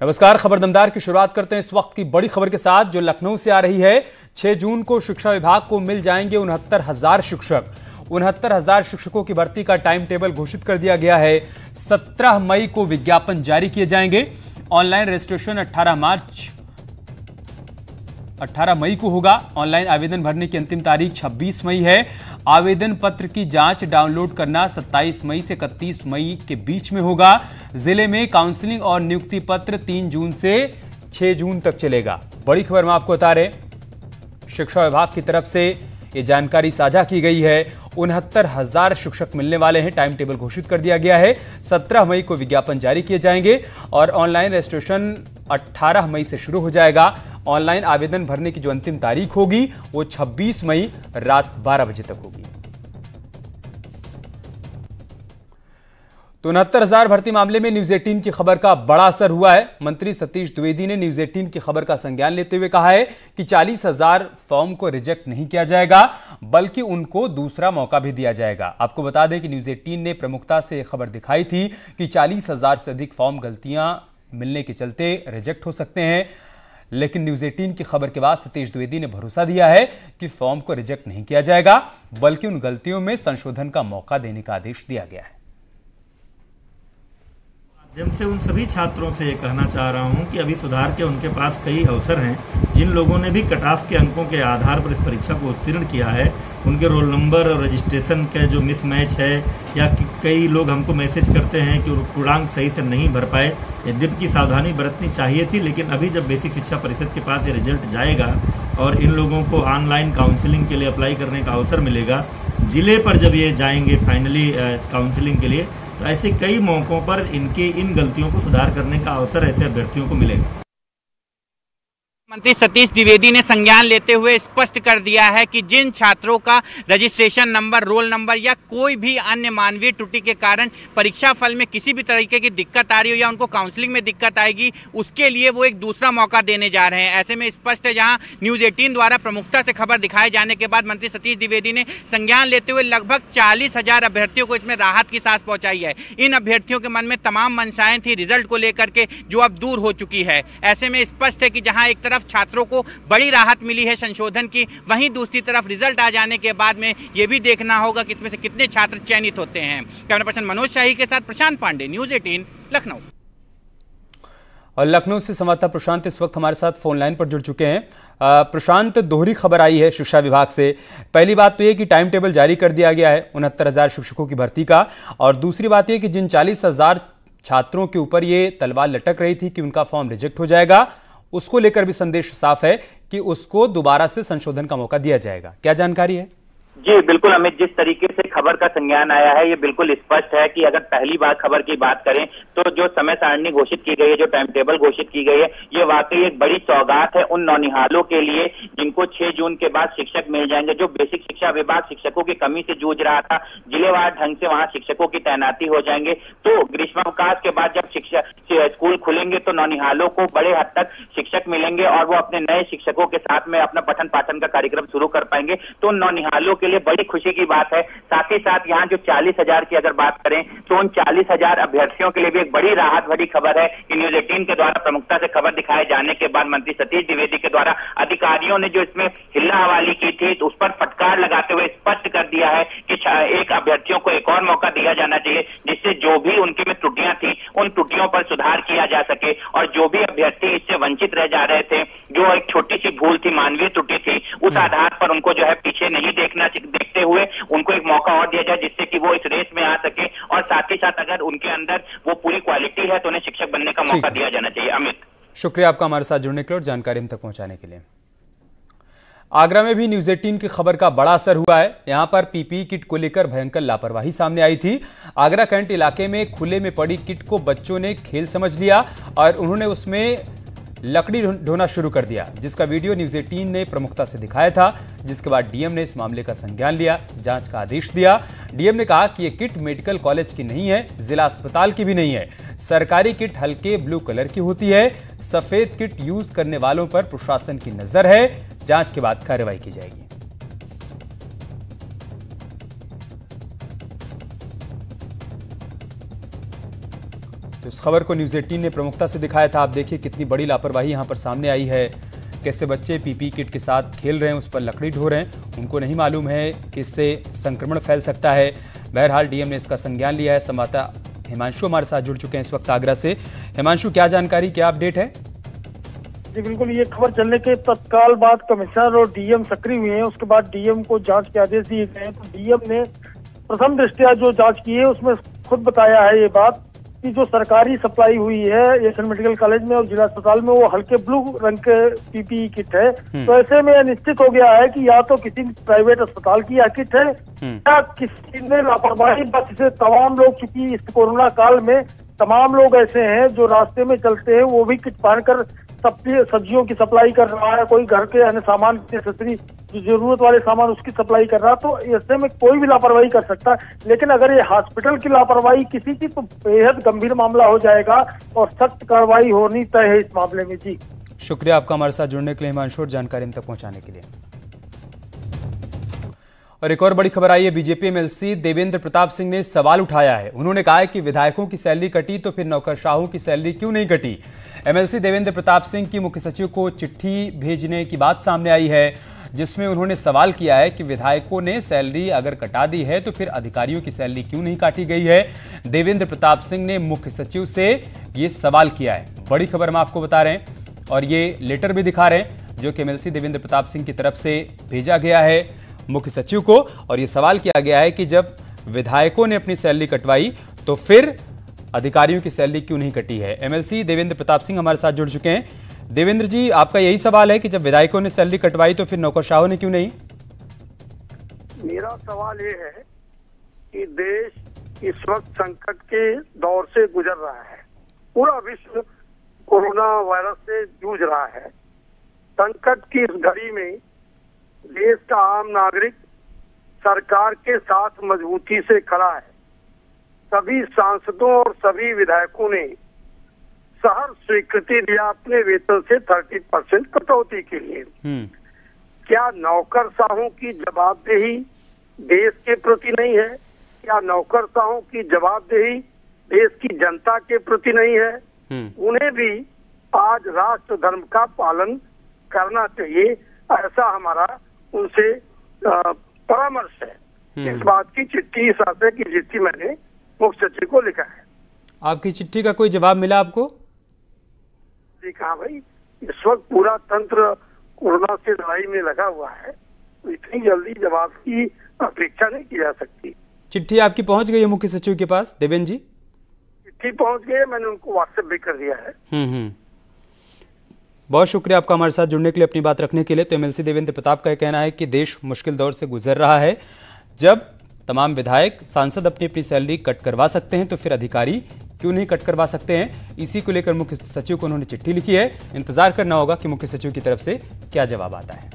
नमस्कार। खबर दमदार की शुरुआत करते हैं इस वक्त की बड़ी खबर के साथ जो लखनऊ से आ रही है। 6 जून को शिक्षा विभाग को मिल जाएंगे 69,000 शिक्षक। 69,000 शिक्षकों की भर्ती का टाइम टेबल घोषित कर दिया गया है। 17 मई को विज्ञापन जारी किए जाएंगे। ऑनलाइन रजिस्ट्रेशन 18 मई को होगा। ऑनलाइन आवेदन भरने की अंतिम तारीख 26 मई है। आवेदन पत्र की जांच डाउनलोड करना 27 मई से 31 मई के बीच में होगा। जिले में काउंसलिंग और नियुक्ति पत्र 3 जून से 6 जून तक चलेगा। बड़ी खबर में आपको बता रहे, शिक्षा विभाग की तरफ से यह जानकारी साझा की गई है। 69,000 शिक्षक मिलने वाले हैं। टाइम टेबल घोषित कर दिया गया है। 17 मई को विज्ञापन जारी किए जाएंगे और ऑनलाइन रजिस्ट्रेशन 18 मई से शुरू हो जाएगा। ऑनलाइन आवेदन भरने की जो अंतिम तारीख होगी वो 26 मई रात 12 बजे तक होगी। तो 69,000 भर्ती मामले में न्यूज 18 की खबर का बड़ा असर हुआ है। मंत्री सतीश द्विवेदी ने न्यूज 18 की खबर का संज्ञान लेते हुए कहा है कि 40,000 फॉर्म को रिजेक्ट नहीं किया जाएगा, बल्कि उनको दूसरा मौका भी दिया जाएगा। आपको बता दें कि न्यूज 18 ने प्रमुखता से खबर दिखाई थी कि 40,000 से अधिक फॉर्म गलतियां मिलने के चलते रिजेक्ट हो सकते हैं, लेकिन न्यूज 18 की खबर के बाद सतीश द्विवेदी ने भरोसा दिया है कि फॉर्म को रिजेक्ट नहीं किया जाएगा, बल्कि उन गलतियों में संशोधन का मौका देने का आदेश दिया गया है। माध्यम से उन सभी छात्रों से ये कहना चाह रहा हूं कि अभी सुधार के उनके पास कई अवसर हैं। जिन लोगों ने भी कट ऑफ के अंकों के आधार पर इस परीक्षा को उत्तीर्ण किया है, उनके रोल नंबर और रजिस्ट्रेशन का जो मिसमैच है, या कई लोग हमको मैसेज करते हैं कि पूर्णांक सही से नहीं भर पाए। यद्यपि की सावधानी बरतनी चाहिए थी, लेकिन अभी जब बेसिक शिक्षा परिषद के पास ये रिजल्ट जाएगा और इन लोगों को ऑनलाइन काउंसलिंग के लिए अप्लाई करने का अवसर मिलेगा, जिले पर जब ये जाएंगे फाइनली काउंसलिंग के लिए, तो ऐसे कई मौकों पर इनके इन गलतियों को सुधार करने का अवसर ऐसे अभ्यर्थियों को मिलेगा। मंत्री सतीश द्विवेदी ने संज्ञान लेते हुए स्पष्ट कर दिया है कि जिन छात्रों का रजिस्ट्रेशन नंबर, रोल नंबर या कोई भी अन्य मानवीय त्रुटि के कारण परीक्षा फल में किसी भी तरीके की दिक्कत आ रही हो या उनको काउंसलिंग में दिक्कत आएगी, उसके लिए वो एक दूसरा मौका देने जा रहे हैं। ऐसे में स्पष्ट है, जहां न्यूज 18 द्वारा प्रमुखता से खबर दिखाए जाने के बाद मंत्री सतीश द्विवेदी ने संज्ञान लेते हुए लगभग 40,000 अभ्यर्थियों को इसमें राहत की सांस पहुंचाई है। इन अभ्यर्थियों के मन में तमाम मंशाएं थी रिजल्ट को लेकर के, जो अब दूर हो चुकी है। ऐसे में स्पष्ट है कि जहां एक तरफ छात्रों को बड़ी राहत मिली है संशोधन की, वहीं दूसरी तरफ रिजल्ट आ जाने के बाद में यह भी देखना होगा कि इसमें से कितने छात्र चयनित होते हैं। कैमरा पर्सन मनोज शाही के साथ प्रशांत पांडे, न्यूज 18 लखनऊ। और लखनऊ से संवाददाता प्रशांत इस वक्त हमारे साथ फोन लाइन पर जुड़ चुके हैं। प्रशांत, दोहरी खबर आई है शिक्षा विभाग से। पहली बात तो यह कि टाइम टेबल जारी कर दिया गया है 69,000 शिक्षकों की भर्ती का, और दूसरी बात यह कि जिन 40,000 छात्रों के ऊपर ये तलवार लटक रही थी कि उनका फॉर्म रिजेक्ट हो जाएगा, उसको लेकर भी संदेश साफ है कि उसको दोबारा से संशोधन का मौका दिया जाएगा। क्या जानकारी है? जी बिल्कुल अमित, जिस तरीके से खबर का संज्ञान आया है, ये बिल्कुल स्पष्ट है कि अगर पहली बार खबर की बात करें तो जो समय सारणी घोषित की गई है, जो टाइम टेबल घोषित की गई है, ये वाकई एक बड़ी सौगात है उन नौनिहालों के लिए जिनको 6 जून के बाद शिक्षक मिल जाएंगे। जो बेसिक शिक्षा विभाग शिक्षकों की कमी से जूझ रहा था, जिलेवार ढंग से वहां शिक्षकों की तैनाती हो जाएंगे। तो ग्रीष्मावकाश के बाद जब स्कूल खुलेंगे तो नौनिहालों को बड़े हद तक शिक्षक मिलेंगे और वो अपने नए शिक्षकों के साथ में अपना पठन पाठन का कार्यक्रम शुरू कर पाएंगे। तो नौनिहालों के लिए बड़ी खुशी की बात है। साथ ही साथ यहाँ जो 40,000 की अगर बात करें तो उन 40,000 अभ्यर्थियों के लिए भी एक बड़ी राहत भरी खबर है कि न्यूज 18 के द्वारा प्रमुखता से खबर दिखाए जाने के बाद मंत्री सतीश द्विवेदी के द्वारा अधिकारियों ने जो इसमें हिल्ला हवाली की थी, तो उस पर फटकार लगाते हुए स्पष्ट कर दिया है कि एक अभ्यर्थियों को एक और मौका दिया जाना चाहिए, जिससे जो भी उनके में त्रुटियां थी उन त्रुटियों पर सुधार किया जा सके, और जो भी अभ्यर्थी इससे वंचित रह जा रहे थे, जो एक छोटी सी भूल थी, मानवीय त्रुटि थी, उस आधार पर उनको जो है पीछे नहीं देखते हुए उनको एक मौका और दिया जाए, जिससे कि वो इस रेस में आ सके। और साथ ही साथ अगर उनके अंदर वो पूरी क्वालिटी है तो उन्हें शिक्षक बनने का मौका दिया जाना चाहिए। अमित, शुक्रिया आपका हमारे साथ जुड़ने के लिए और जानकारी हम तक पहुंचाने के लिए। आगरा में भी न्यूज 18 की खबर का बड़ा असर हुआ है। यहां पर पीपीई किट को लेकर भयंकर लापरवाही सामने आई थी। आगरा कैंट इलाके में खुले में पड़ी किट को बच्चों ने खेल समझ लिया और उन्होंने उसमें लकड़ी ढोना शुरू कर दिया, जिसका वीडियो न्यूज 18 ने प्रमुखता से दिखाया था। जिसके बाद डीएम ने इस मामले का संज्ञान लिया, जांच का आदेश दिया। डीएम ने कहा कि यह किट मेडिकल कॉलेज की नहीं है, जिला अस्पताल की भी नहीं है। सरकारी किट हल्के ब्लू कलर की होती है। सफेद किट यूज करने वालों पर प्रशासन की नजर है। जांच के बाद कार्रवाई की जाएगी। तो इस खबर को न्यूज़ 18 ने प्रमुखता से दिखाया था। आप देखिए कितनी बड़ी लापरवाही यहाँ पर सामने आई है। कैसे बच्चे पीपीई किट के साथ खेल रहे हैं, उस पर लकड़ी ढो रहे हैं। उनको नहीं मालूम है कि इससे संक्रमण फैल सकता है। बहरहाल डीएम ने इसका संज्ञान लिया है। संवाददाता हिमांशु हमारे साथ जुड़ चुके हैं इस वक्त आगरा से। हिमांशु, क्या जानकारी, क्या अपडेट है? जी बिल्कुल, ये खबर चलने के तत्काल बाद कमिश्नर और डीएम सक्रिय हुए हैं। उसके बाद डीएम को जांच के आदेश दिए गए हैं। तो डीएम ने प्रथम दृष्टया जो जांच की है उसमें खुद बताया है ये बात कि जो सरकारी सप्लाई हुई है एशियन मेडिकल कॉलेज में और जिला अस्पताल में वो हल्के ब्लू रंग के पीपीई किट है। तो ऐसे में निश्चित हो गया है कि या तो किसी प्राइवेट अस्पताल की यह किट है या किसी ने लापरवाही बस इसे तमाम लोग, चूंकि इस कोरोना काल में तमाम लोग ऐसे हैं जो रास्ते में चलते हैं वो भी किट पहनकर सब्जियों की सप्लाई कर रहा है, कोई घर के अन्य सामान एक्सेसरी जो जरूरत वाले सामान उसकी सप्लाई कर रहा है। तो ऐसे में कोई भी लापरवाही कर सकता है, लेकिन अगर ये हॉस्पिटल की लापरवाही किसी की तो बेहद गंभीर मामला हो जाएगा और सख्त कार्रवाई होनी तय है इस मामले में। जी शुक्रिया आपका हमारे साथ जुड़ने के लिए हिमांशु और जानकारी हम तक पहुंचाने के लिए। और एक और बड़ी खबर आई है। बीजेपी एमएलसी देवेंद्र प्रताप सिंह ने सवाल उठाया है। उन्होंने कहा है कि विधायकों की सैलरी कटी तो फिर नौकरशाहों की सैलरी क्यों नहीं कटी। एमएलसी देवेंद्र प्रताप सिंह की मुख्य सचिव को चिट्ठी भेजने की बात सामने आई है, जिसमें उन्होंने सवाल किया है कि विधायकों ने सैलरी अगर कटा दी है तो फिर अधिकारियों की सैलरी क्यों नहीं काटी गई है। देवेंद्र प्रताप सिंह ने मुख्य सचिव से ये सवाल किया है। बड़ी खबर हम आपको बता रहे हैं और ये लेटर भी दिखा रहे हैं जो कि एमएलसी देवेंद्र प्रताप सिंह की तरफ से भेजा गया है मुख्य सचिव को। और ये सवाल किया गया है कि जब विधायकों ने अपनी सैलरी कटवाई तो फिर अधिकारियों की सैलरी क्यों नहीं कटी है। एमएलसी देवेंद्र प्रताप सिंह हमारे साथ जुड़ चुके हैं। देवेंद्र जी, आपका यही सवाल है कि जब विधायकों ने सैलरी कटवाई तो फिर नौकरशाहों ने क्यों नहीं? मेरा सवाल ये है कि देश इस वक्त संकट के दौर से गुजर रहा है। पूरा विश्व कोरोना वायरस से जूझ रहा है। संकट की इस घड़ी में देश का आम नागरिक सरकार के साथ मजबूती से खड़ा है। सभी सांसदों और सभी विधायकों ने सहर्ष स्वीकृति दिया अपने वेतन से 30% कटौती के लिए। क्या नौकरशाहों की जवाबदेही देश के प्रति नहीं है? क्या नौकरशाहों की जवाबदेही देश की जनता के प्रति नहीं है? उन्हें भी आज राष्ट्र धर्म का पालन करना चाहिए, ऐसा हमारा उनसे परामर्श है। इस बात की चिट्ठी, इस आशय की चिट्ठी मैंने मुख्य सचिव को लिखा है। आपकी चिट्ठी का कोई जवाब मिला आपको? जी कहा भाई, इस वक्त पूरा तंत्र कोरोना से लड़ाई में लगा हुआ है, तो इतनी जल्दी जवाब की अपेक्षा नहीं की जा सकती। चिट्ठी आपकी पहुंच गई है मुख्य सचिव के पास देवेंद्र जी? चिट्ठी पहुंच गई है, मैंने उनको व्हाट्सएप भी कर दिया है। बहुत शुक्रिया आपका हमारे साथ जुड़ने के लिए, अपनी बात रखने के लिए। तो एमएलसी देवेंद्र प्रताप का कहना है कि देश मुश्किल दौर से गुजर रहा है। जब तमाम विधायक सांसद अपनी अपनी सैलरी कट करवा सकते हैं तो फिर अधिकारी क्यों नहीं कट करवा सकते हैं। इसी को लेकर मुख्य सचिव को उन्होंने चिट्ठी लिखी है। इंतजार करना होगा कि मुख्य सचिव की तरफ से क्या जवाब आता है।